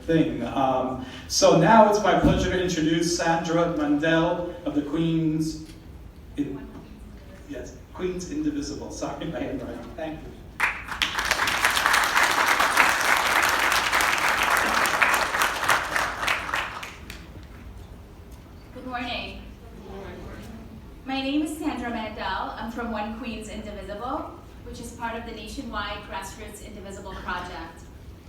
thing. So now it's my pleasure to introduce Sandra Maddow of the Queens Indivisible. Sorry, my handwriting. Thank you. Good morning. My name is Sandra Maddow. I'm from One Queens Indivisible, which is part of the nationwide Grassroots Indivisible project.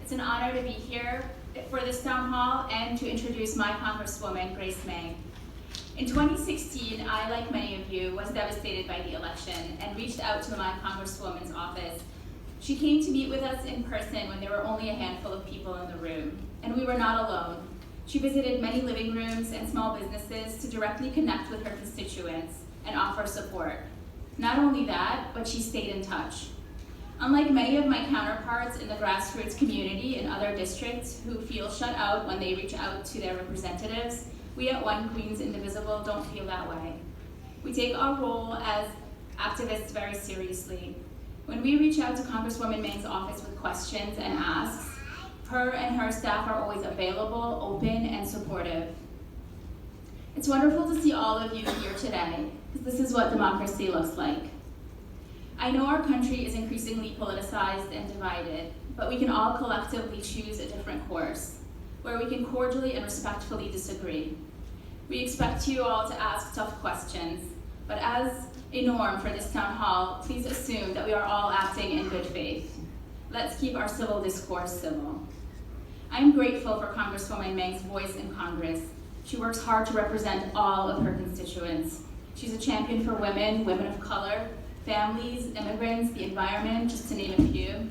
It's an honor to be here for this town hall and to introduce my Congresswoman, Meng. In 2016, I, like many of you, was devastated by the election and reached out to my Congresswoman's office. She came to meet with us in person when there were only a handful of people in the room, and we were not alone. She visited many living rooms and small businesses to directly connect with her constituents and offer support. Not only that, but she stayed in touch. Unlike many of my counterparts in the grassroots community in other districts who feel shut out when they reach out to their representatives, we at One Queens Indivisible don't feel that way. We take our role as activists very seriously. When we reach out to Congresswoman Meng's office with questions and asks, her and her staff are always available, open, and supportive. It's wonderful to see all of you here today, because this is what democracy looks like. I know our country is increasingly politicized and divided, but we can all collectively choose a different course, where we can cordially and respectfully disagree. We expect you all to ask tough questions, but as a norm for this town hall, please assume that we are all acting in good faith. Let's keep our civil discourse civil. I'm grateful for Congresswoman Meng's voice in Congress. She works hard to represent all of her constituents. She's a champion for women, women of color, families, immigrants, the environment, just to name a few.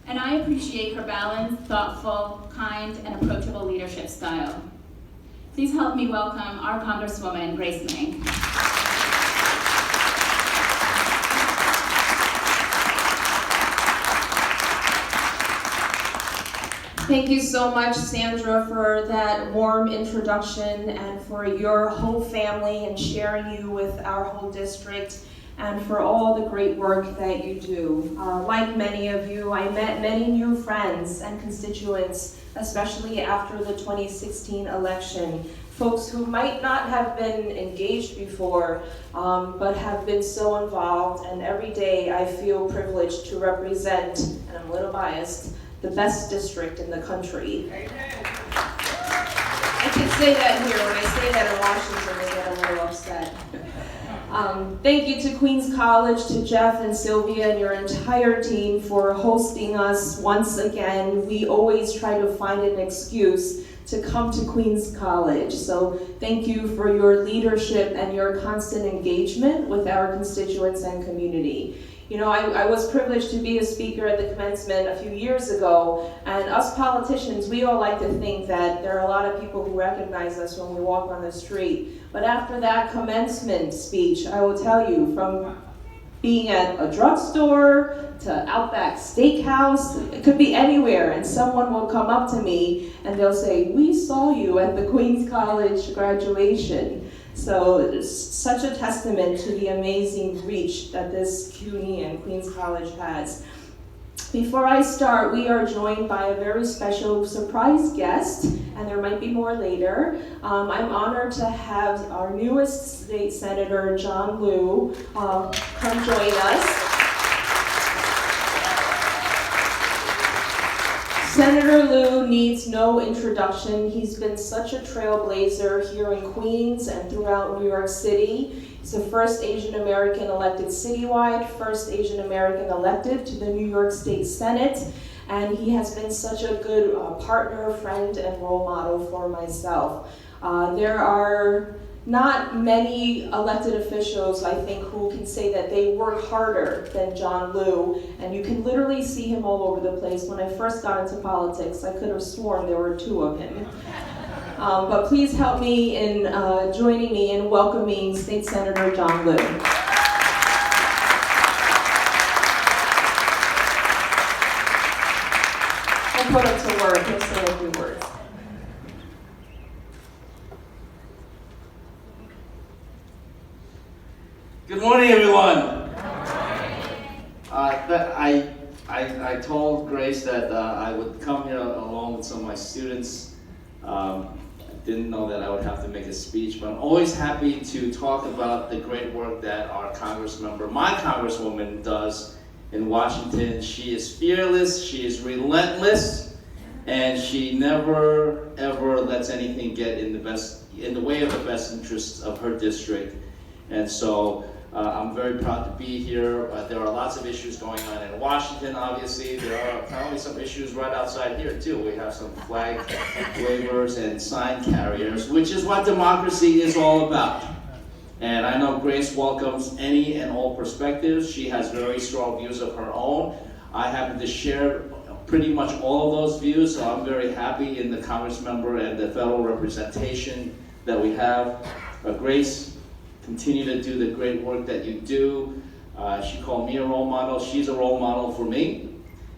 And I appreciate her balanced, thoughtful, kind, and approachable leadership style. Please help me welcome our Congresswoman, Meng. Thank you so much, Sandra, for that warm introduction and for your whole family and sharing you with our whole district and for all the great work that you do. Like many of you, I met many new friends and constituents, especially after the 2016 election. Folks who might not have been engaged before, but have been so involved, and every day I feel privileged to represent, and I'm a little biased, the best district in the country. Amen. I can say that here. When I say that in Washington, they get a little upset. Thank you to Queens College, to Jeff and Sylvia and your entire team for hosting us once again. We always try to find an excuse to come to Queens College. So thank you for your leadership and your constant engagement with our constituents and community. You know, I was privileged to be a speaker at the commencement a few years ago, and us politicians, we all like to think that there are a lot of people who recognize us when we walk on the street. But after that commencement speech, I will tell you, from being at a drugstore to Outback Steakhouse, it could be anywhere, and someone will come up to me and they'll say, "We saw you at the Queens College graduation." So it's such a testament to the amazing reach that this CUNY and Queens College has. Before I start, we are joined by a very special surprise guest, and there might be more later. I'm honored to have our newest state senator, John Liu, come join us. Senator Liu needs no introduction. He's been such a trailblazer here in Queens and throughout New York City. He's the first Asian American elected citywide, first Asian American elected to the New York State Senate, and he has been such a good partner, friend, and role model for myself. There are not many elected officials, I think, who can say that they work harder than John Liu, and you can literally see him all over the place. When I first got into politics, I could have sworn there were two of him. But please help me in joining me in welcoming State Senator John Liu. I'll put him to work. He'll say a few words. Good morning, everyone. I I told Grace that I would come here along with some of my students. I didn't know that I would have to make a speech, but I'm always happy to talk about the great work that our my Congresswoman does in Washington. She is fearless, she is relentless, and she never ever lets anything get in the way of the best interests of her district. And so I'm very proud to be here. There are lots of issues going on in Washington, obviously. There are apparently some issues right outside here, too. We have some flag wavers and sign carriers, which is what democracy is all about. And I know Grace welcomes any and all perspectives. She has very strong views of her own. I happen to share pretty much all of those views, so I'm very happy in the Congressmember and the federal representation that we have. Grace, continue to do the great work that you do. She called me a role model. She's a role model for me,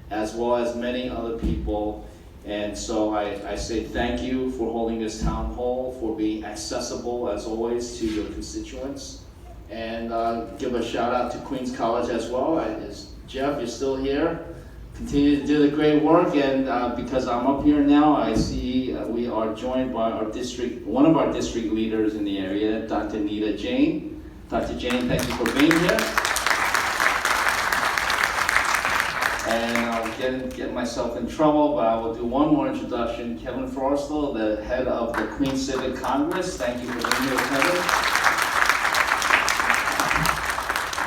as well as many other people. And so I say thank you for holding this town hall, for being accessible, as always, to your constituents. And give a shout out to Queens College as well. Jeff, you're still here. Continue to do the great work, and because I'm up here now, I see we are joined by one of our district leaders in the area, Dr. Nita Jane. Dr. Jane, thank you for being here. And I'll get myself in trouble, but I will do one more introduction. Kevin Frostel, the head of the Queens Civic Congress. Thank you for being here, Kevin.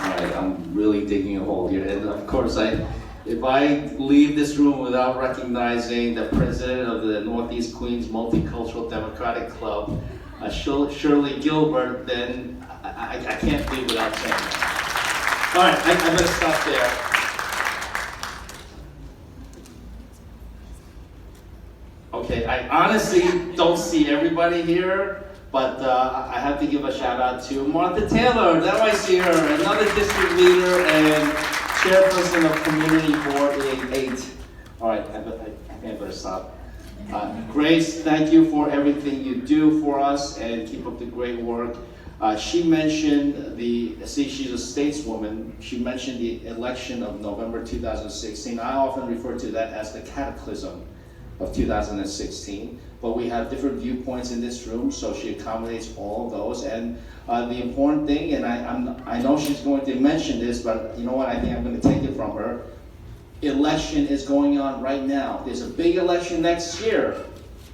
All right, I'm really digging a hole here. And of course, if I leave this room without recognizing the president of the Northeast Queens Multicultural Democratic Club, Shirley Gilbert, then I can't leave without saying that. All right, I better stop there. Okay, I honestly don't see everybody here, but I have to give a shout out to Martha Taylor. There I see her, another district leader and chairperson of Community Board 8. All right, I think I better stop. Grace, thank you for everything you do for us, and keep up the great work. She mentioned she's a stateswoman. She mentioned the election of November 2016. I often refer to that as the cataclysm of 2016, but we have different viewpoints in this room, so she accommodates all of those. And the important thing, and I know she's going to mention this, but you know what, I think I'm going to take it from her. Election is going on right now. There's a big election next year,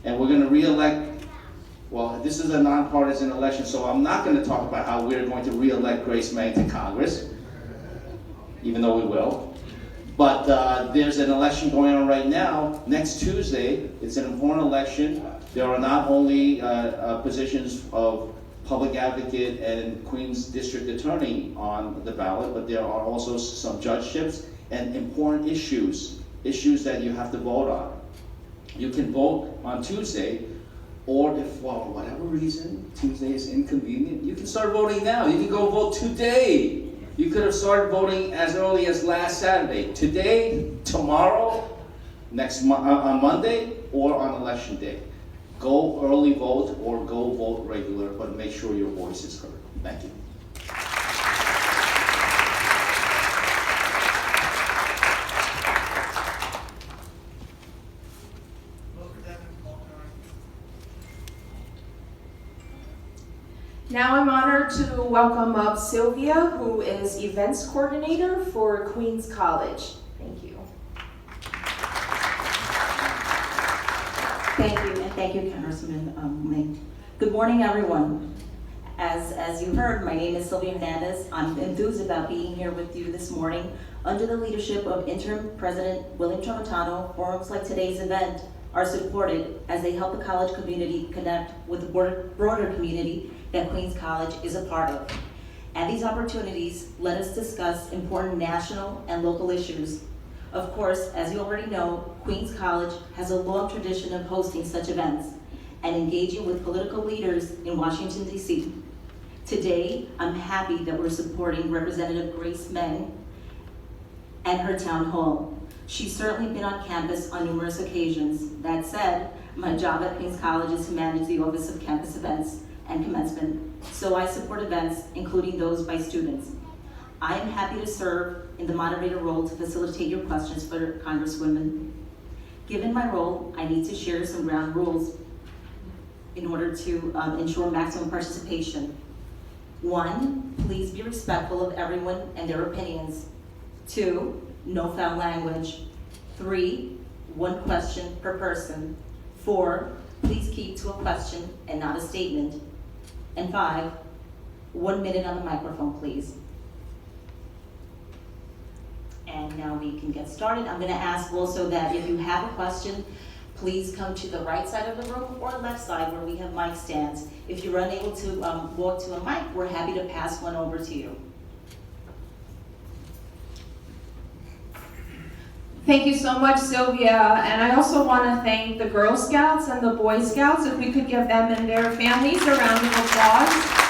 and we're going to re-elect, well, this is a nonpartisan election, so I'm not going to talk about how we're going to re-elect Grace Meng to Congress, even though we will. But there's an election going on right now. Next Tuesday, it's an important election. There are not only positions of public advocate and Queens District Attorney on the ballot, but there are also some judgeships and important issues that you have to vote on. You can vote on Tuesday, or if, for whatever reason, Tuesday is inconvenient, you can start voting now. You can go vote today. You could have started voting as early as last Saturday. Today, tomorrow, on Monday, or on election day. Go early vote or go vote regular, but make sure your voice is heard. Thank you. Now I'm honored to welcome up Sylvia, who is Events Coordinator for Queens College. Thank you. Thank you, and thank you, Congressman Meng. Good morning, everyone. As you heard, my name is Sylvia Nanas. I'm enthused about being here with you this morning. Under the leadership of Interim President William Tramontano, forums like today's event are supported as they help the college community connect with the broader community that Queens College is a part of. And these opportunities let us discuss important national and local issues. Of course, as you already know, Queens College has a long tradition of hosting such events and engaging with political leaders in Washington, D.C. Today, I'm happy that we're supporting Representative Grace Meng and her town hall. She's certainly been on campus on numerous occasions. That said, my job at Queens College is to manage the Office of Campus Events and Commencement, so I support events, including those by students. I am happy to serve in the moderator role to facilitate your questions for Congresswomen. Given my role, I need to share some ground rules in order to ensure maximum participation. 1, please be respectful of everyone and their opinions. 2, no foul language. 3, 1 question per person. 4, please keep to a question and not a statement. And 5, 1 minute on the microphone, please. And now we can get started. I'm gonna ask also that if you have a question, please come to the right side of the room or left side where we have mic stands. If you're unable to walk to a mic, we're happy to pass one over to you. Thank you so much, Sylvia. And I also want to thank the Girl Scouts and the Boy Scouts. If we could give them and their families a round of applause.